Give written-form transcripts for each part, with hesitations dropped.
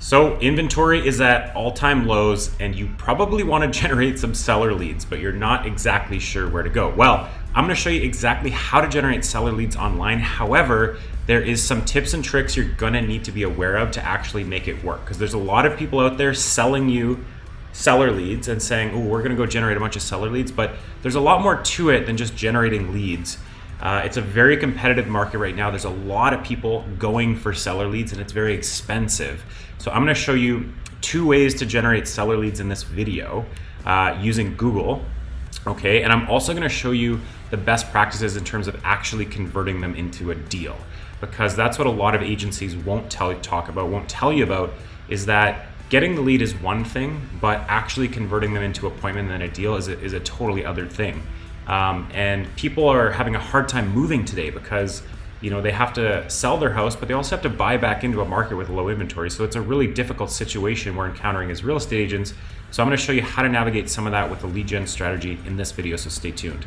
So inventory is at all-time lows and you probably want to generate some seller leads, but you're not exactly sure where to go. Well, I'm going to show you exactly how to generate seller leads online. However, there is some tips and tricks you're going to need to be aware of to actually make it work, because there's a lot of people out there selling you seller leads and saying, oh, we're going to go generate a bunch of seller leads, but there's a lot more to it than just generating leads. It's a very competitive market right now. There's a lot of people going for seller leads and it's very expensive. So I'm going to show you 2 ways to generate seller leads in this video using Google. Okay, and I'm also going to show you the best practices in terms of actually converting them into a deal, because that's what a lot of agencies won't tell you about, is that getting the lead is one thing, but actually converting them into appointment and a deal is a totally other thing. And people are having a hard time moving today because they have to sell their house, but they also have to buy back into a market with low inventory. So it's a really difficult situation we're encountering as real estate agents. So I'm going to show you how to navigate some of that with a lead gen strategy in this video, so stay tuned.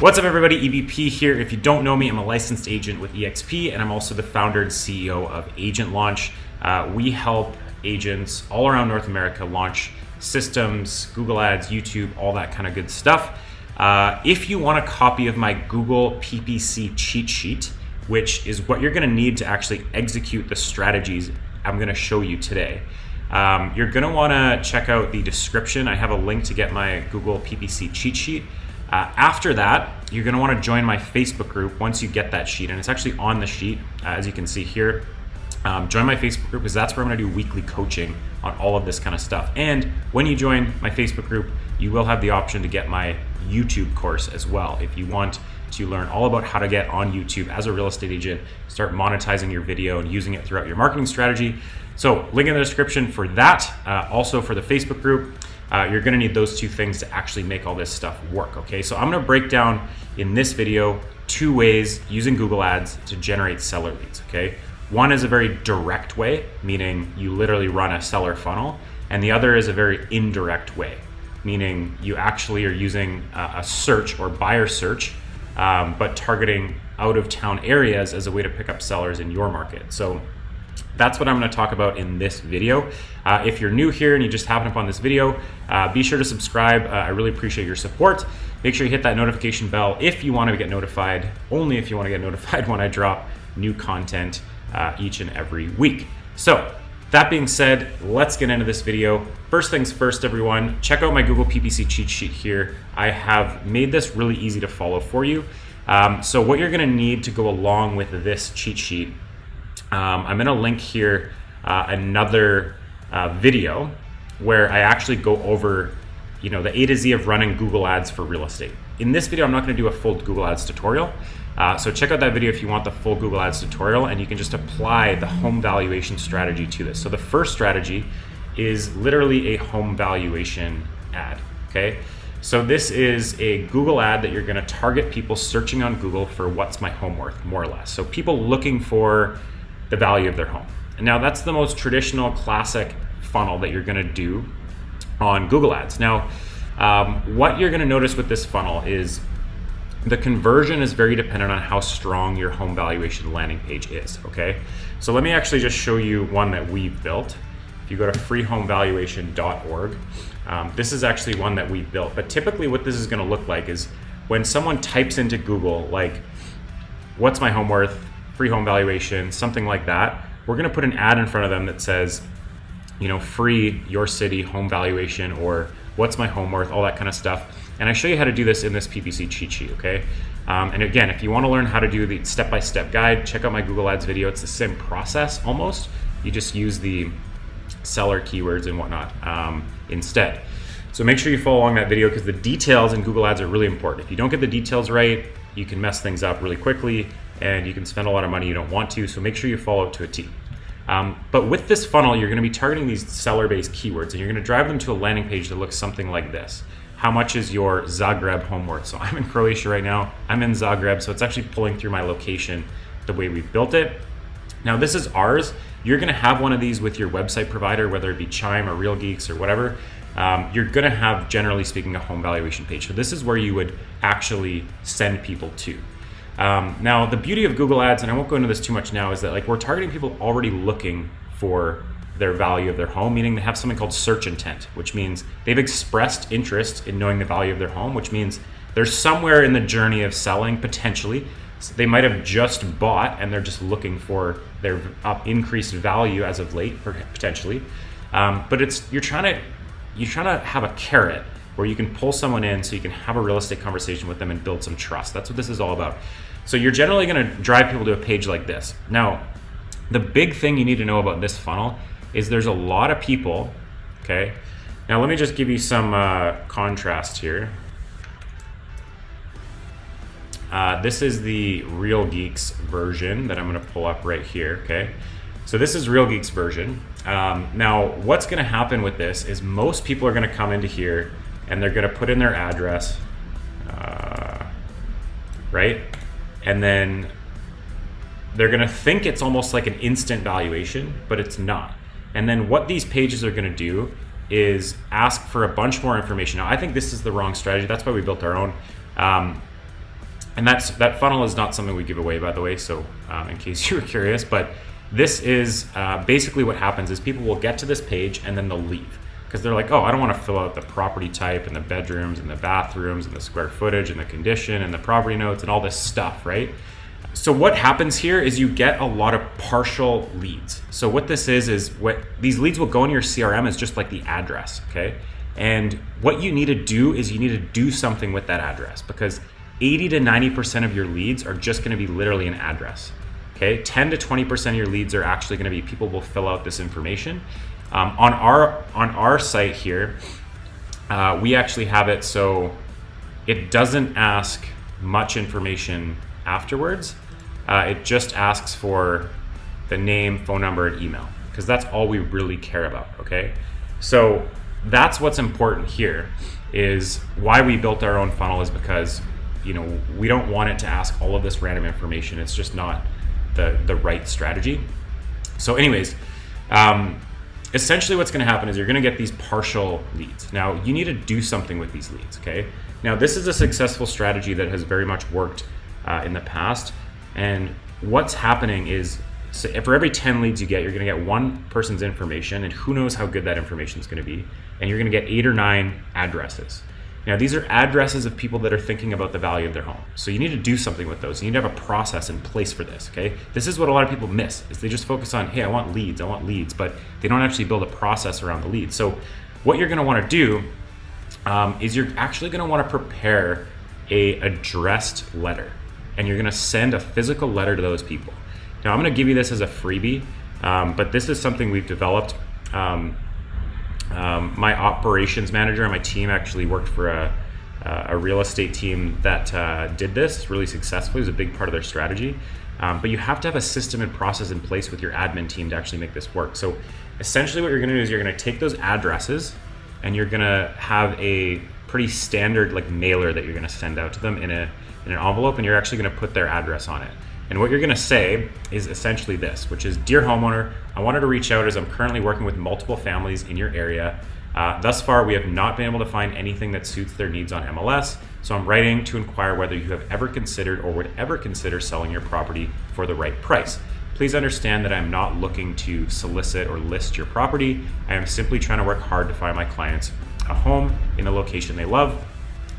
What's up everybody, EVP here. If you don't know me, I'm a licensed agent with eXp, and I'm also the founder and CEO of Agent Launch. We help agents all around North America launch systems, Google Ads, YouTube, all that kind of good stuff. If you want a copy of my Google PPC cheat sheet, which is what you're going to need to actually execute the strategies I'm going to show you today, you're going to want to check out the description. I have a link to get my Google PPC cheat sheet. After that, you're going to want to join my Facebook group once you get that sheet, and it's actually on the sheet, as you can see here. Join my Facebook group, because that's where I'm going to do weekly coaching on all of this kind of stuff. And when you join my Facebook group, you will have the option to get my YouTube course as well. If you want to learn all about how to get on YouTube as a real estate agent, start monetizing your video and using it throughout your marketing strategy. So link in the description for that. Also for the Facebook group, you're going to need those 2 things to actually make all this stuff work. Okay, so I'm going to break down in this video 2 ways using Google Ads to generate seller leads. Okay. One is a very direct way, meaning you literally run a seller funnel, and the other is a very indirect way, meaning you actually are using a search or buyer search, but targeting out of town areas as a way to pick up sellers in your market. So that's what I'm going to talk about in this video. If you're new here and you just happen upon this video, be sure to subscribe. I really appreciate your support. Make sure you hit that notification bell if you want to get notified, only if you want to get notified when I drop new content each and every week. So that being said, let's get into this video. First things first, everyone, check out my Google PPC cheat sheet here. I have made this really easy to follow for you. So what you're going to need to go along with this cheat sheet, I'm going to link here another video where I actually go over the A to Z of running Google Ads for real estate. In this video, I'm not going to do a full Google Ads tutorial. So check out that video if you want the full Google Ads tutorial, and you can just apply the home valuation strategy to this. So the first strategy is literally a home valuation ad. Okay. So this is a Google ad that you're going to target people searching on Google for what's my home worth, more or less. So people looking for the value of their home. And now that's the most traditional classic funnel that you're going to do on Google Ads. Now, what you're going to notice with this funnel is the conversion is very dependent on how strong your home valuation landing page is. Okay, so let me actually just show you one that we've built. If you go to freehomevaluation.org, this is actually one that we built. But typically what this is going to look like is when someone types into Google, like, what's my home worth, free home valuation, something like that, we're going to put an ad in front of them that says, free your city home valuation, or what's my home worth, all that kind of stuff. And I show you how to do this in this PPC cheat sheet, okay? And again, if you want to learn how to do the step-by-step guide, check out my Google Ads video. It's the same process almost. You just use the seller keywords and whatnot instead. So make sure you follow along that video, because the details in Google Ads are really important. If you don't get the details right, you can mess things up really quickly and you can spend a lot of money you don't want to. So make sure you follow it to a T. But with this funnel, you're going to be targeting these seller-based keywords, and you're going to drive them to a landing page that looks something like this. How much is your Zagreb home worth? So I'm in Croatia right now. I'm in Zagreb, so it's actually pulling through my location the way we've built it. Now this is ours. You're going to have one of these with your website provider, whether it be Chime or Real Geeks or whatever. You're going to have, generally speaking, a home valuation page. So this is where you would actually send people to. Now, the beauty of Google Ads, and I won't go into this too much now, is that like we're targeting people already looking for their value of their home, meaning they have something called search intent, which means they've expressed interest in knowing the value of their home, which means they're somewhere in the journey of selling potentially. So they might have just bought and they're just looking for their increased value as of late, potentially. But you're trying to have a carrot where you can pull someone in so you can have a realistic conversation with them and build some trust. That's what this is all about. So you're generally going to drive people to a page like this. Now, the big thing you need to know about this funnel is there's a lot of people, okay? Now let me just give you some contrast here. This is the Real Geeks version that I'm gonna pull up right here, okay? So this is Real Geeks version. Now what's gonna happen with this is most people are gonna come into here and they're gonna put in their address, right? And then they're gonna think it's almost like an instant valuation, but it's not. And then what these pages are gonna do is ask for a bunch more information. Now I think this is the wrong strategy. That's why we built our own. And that funnel is not something we give away, by the way, so in case you were curious. But this is basically what happens is people will get to this page and then they'll leave. Because they're like, oh, I don't want to fill out the property type and the bedrooms and the bathrooms and the square footage and the condition and the property notes and all this stuff, right? So what happens here is you get a lot of partial leads. So what this is what these leads will go in your CRM as just like the address, okay? And what you need to do is you need to do something with that address, because 80 to 90% of your leads are just going to be literally an address, okay? 10 to 20% of your leads are actually going to be people will fill out this information. On our site here, we actually have it so it doesn't ask much information afterwards. It just asks for the name, phone number, and email, because that's all we really care about, okay? So that's what's important here, is why we built our own funnel, is because, you know, we don't want it to ask all of this random information. It's just not the right strategy. So anyways, essentially what's going to happen is you're going to get these partial leads. Now you need to do something with these leads, okay? Now this is a successful strategy that has very much worked in the past. And what's happening is, so for every 10 leads you get, you're going to get one person's information, and who knows how good that information is going to be. And you're going to get 8 or 9 addresses. Now, these are addresses of people that are thinking about the value of their home. So you need to do something with those. You need to have a process in place for this, okay? This is what a lot of people miss, is they just focus on, hey, I want leads, but they don't actually build a process around the leads. So what you're gonna wanna do is you're actually gonna wanna prepare a addressed letter, and you're gonna send a physical letter to those people. Now, I'm gonna give you this as a freebie, but this is something we've developed. My operations manager on my team actually worked for a real estate team that did this really successfully. It was a big part of their strategy. But you have to have a system and process in place with your admin team to actually make this work. So essentially what you're gonna do is you're gonna take those addresses and you're gonna have a pretty standard like mailer that you're gonna send out to them in an envelope, and you're actually gonna put their address on it. And what you're gonna say is essentially this, which is, dear homeowner, I wanted to reach out as I'm currently working with multiple families in your area. Thus far, we have not been able to find anything that suits their needs on MLS. So I'm writing to inquire whether you have ever considered or would ever consider selling your property for the right price. Please understand that I'm not looking to solicit or list your property. I am simply trying to work hard to find my clients a home in a location they love.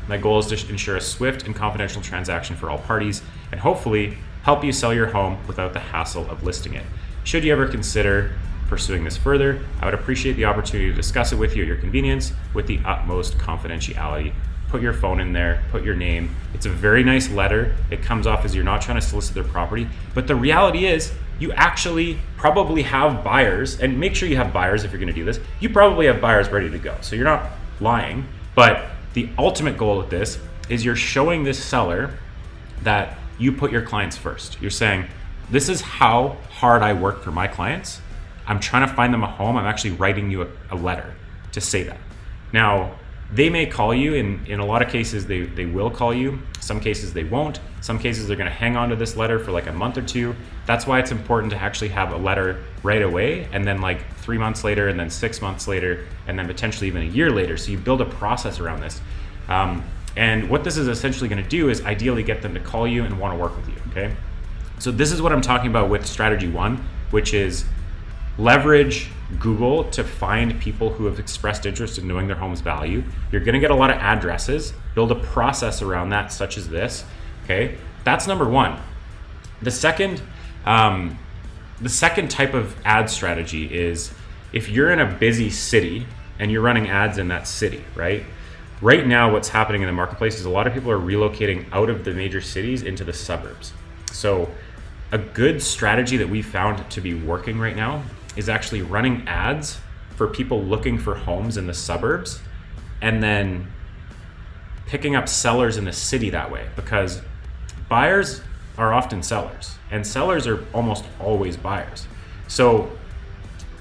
My goal is to ensure a swift and confidential transaction for all parties, and hopefully help you sell your home without the hassle of listing it. Should you ever consider pursuing this further, I would appreciate the opportunity to discuss it with you at your convenience with the utmost confidentiality. Put your phone in there, put your name. It's a very nice letter. It comes off as you're not trying to solicit their property, but the reality is you actually probably have buyers, and make sure you have buyers if you're gonna do this. You probably have buyers ready to go, so you're not lying, but the ultimate goal with this is you're showing this seller that you put your clients first. You're saying, this is how hard I work for my clients. I'm trying to find them a home. I'm actually writing you a letter to say that. Now, they may call you. In a lot of cases, they will call you. Some cases they won't. Some cases they're gonna hang on to this letter for like a month or two. That's why it's important to actually have a letter right away, and then like 3 months later, and then 6 months later, and then potentially even a year later. So you build a process around this. And what this is essentially gonna do is ideally get them to call you and wanna work with you. okay? So this is what I'm talking about with strategy 1, which is leverage Google to find people who have expressed interest in knowing their home's value. You're gonna get a lot of addresses, build a process around that, such as this, okay? That's number 1. The second type of ad strategy is if you're in a busy city and you're running ads in that city, right? Right now, what's happening in the marketplace is a lot of people are relocating out of the major cities into the suburbs. So a good strategy that we found to be working right now is actually running ads for people looking for homes in the suburbs and then picking up sellers in the city that way, because buyers are often sellers and sellers are almost always buyers. So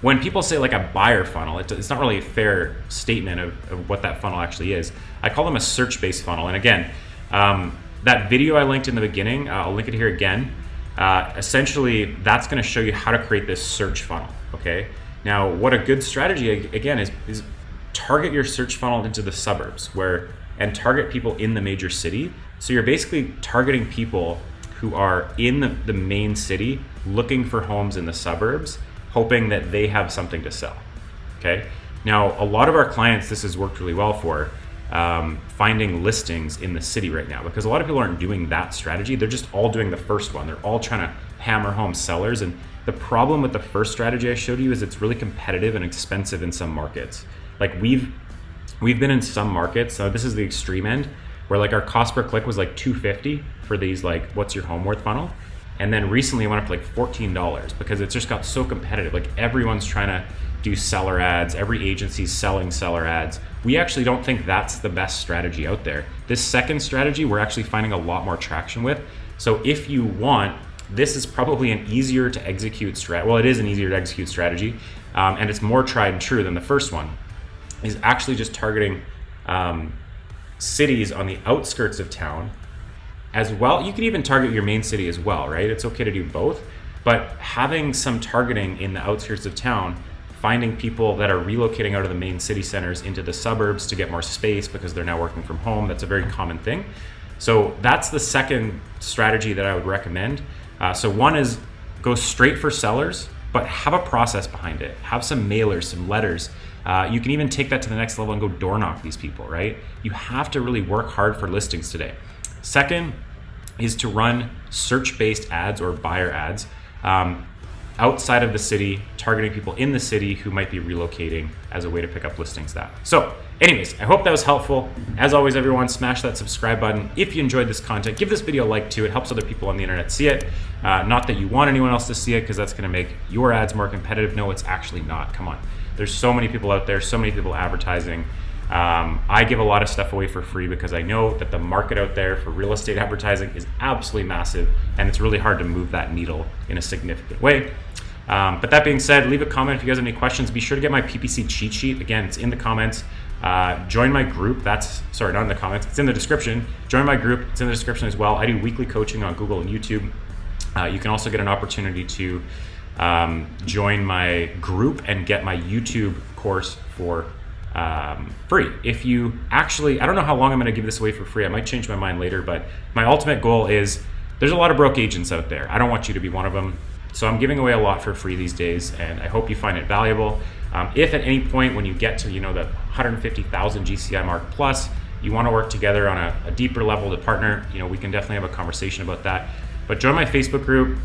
when people say like a buyer funnel, it's not really a fair statement of what that funnel actually is. I call them a search-based funnel. And again, that video I linked in the beginning, I'll link it here again. Essentially, that's going to show you how to create this search funnel, okay? Now, what a good strategy, again, is target your search funnel into the suburbs and target people in the major city. So you're basically targeting people who are in the main city looking for homes in the suburbs, hoping that they have something to sell, okay? Now, a lot of our clients, this has worked really well for finding listings in the city right now, because a lot of people aren't doing that strategy. They're just all doing the first one. They're all trying to hammer home sellers. And the problem with the first strategy I showed you is it's really competitive and expensive in some markets. Like we've been in some markets, so this is the extreme end, where like our cost per click was like $250 for these like what's your home worth funnel. And then recently it went up to like $14 because it's just got so competitive. Like everyone's trying to do seller ads, every agency's selling seller ads. We actually don't think that's the best strategy out there. This second strategy, we're actually finding a lot more traction with. So if you want, this is probably an easier to execute strategy. Well, it is an easier to execute strategy, and it's more tried and true than the first one, is actually just targeting cities on the outskirts of town as well. You can even target your main city as well, right? It's okay to do both, but having some targeting in the outskirts of town, finding people that are relocating out of the main city centers into the suburbs to get more space because they're now working from home. That's a very common thing. So that's the second strategy that I would recommend. So one is go straight for sellers, but have a process behind it. Have some mailers, some letters. You can even take that to the next level and go door knock these people, right? You have to really work hard for listings today. Second is to run search-based ads or buyer ads outside of the city, targeting people in the city who might be relocating as a way to pick up listings that way. So anyways, I hope that was helpful. As always, everyone, smash that subscribe button. If you enjoyed this content, give this video a like too. It helps other people on the internet see it. Not that you want anyone else to see it, because that's gonna make your ads more competitive. No, it's actually not, come on. There's so many people out there, so many people advertising. I give a lot of stuff away for free because I know that the market out there for real estate advertising is absolutely massive, and it's really hard to move that needle in a significant way. But that being said, leave a comment if you guys have any questions. Be sure to get my PPC cheat sheet. Again, it's in the comments. Join my group. Sorry, not in the comments. It's in the description. Join my group. It's in the description as well. I do weekly coaching on Google and YouTube. You can also get an opportunity to join my group and get my YouTube course for free. If you actually, I don't know how long I'm going to give this away for free. I might change my mind later, but my ultimate goal is there's a lot of broke agents out there. I don't want you to be one of them. So I'm giving away a lot for free these days, and I hope you find it valuable. If at any point when you get to the 150,000 GCI mark plus, you want to work together on a deeper level to partner, we can definitely have a conversation about that. But join my Facebook group.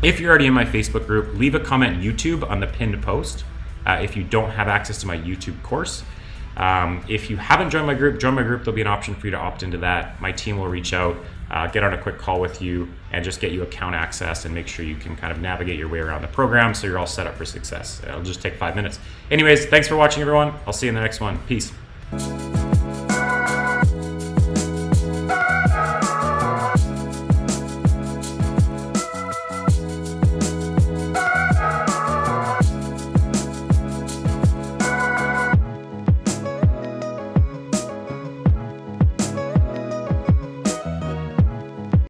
If you're already in my Facebook group, leave a comment YouTube on the pinned post. If you don't have access to my YouTube course. If you haven't joined my group, join my group. There'll be an option for you to opt into that. My team will reach out, get on a quick call with you, and just get you account access and make sure you can kind of navigate your way around the program so you're all set up for success. It'll just take 5 minutes. Anyways, thanks for watching, everyone. I'll see you in the next one. Peace.